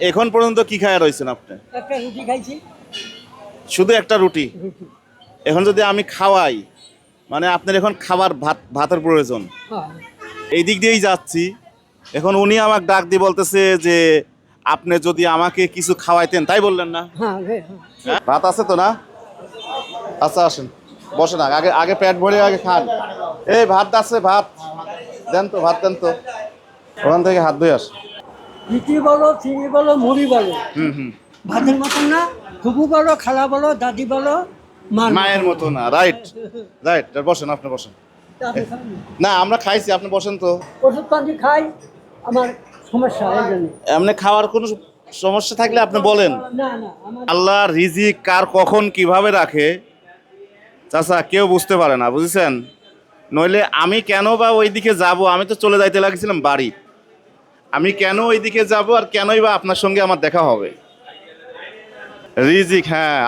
এখন পর্যন্ত কি খায়া রয়েছেন আপনি? একটা রুটি খাইছি। শুধু একটা রুটি? এখন যদি আমি খাওয়াই, মানে আপনার এখন খাবার ভাতের প্রয়োজন। হ্যাঁ। এই দিক দিয়েই যাচ্ছি, এখন উনি আমাকে ডাক দিয়ে বলতেছে যে আপনি যদি আমাকে কিছু খাওয়াইতেন, তাই বললেন না? হ্যাঁ। হ্যাঁ? ভাত আছে তো না? আচ্ছা আসেন, বসেন, আগে আগে পেট ভরে আগে খান। এই ভাত আছে, ভাত দেন তো, ভাত দেন তো, ওখান থেকে হাত ধুয়ে আস। রুটি বলো, চিনি বলো, মুড়ি বলো, হুম। ভাতের মতন না। ফুফু বলো, খালা বলো, দাদি বলো, মায়ের মতো না, রাইট রাইট। বসেন, আপনি বসেন। না আমরা খাইছি, আপনি বসেন তো। ওষুধ পানি খাই, আমার সমস্যা এই জন্য। এমনি খাওয়ার কোনো সমস্যা থাকলে আপনি বলেন। না না, আমার আল্লাহ রিজিক কার কখন কিভাবে রাখে চাচা কেউ বুঝতে পারে না, বুঝেছেন? নইলে আমি কেন বা ওইদিকে যাব? আমি তো চলে যাইতে লাগছিলাম বাড়ি, আমি কেন ওইদিকে যাব আর কেনই বা আপনার সঙ্গে আমার দেখা হবে? রিজিক, হ্যাঁ।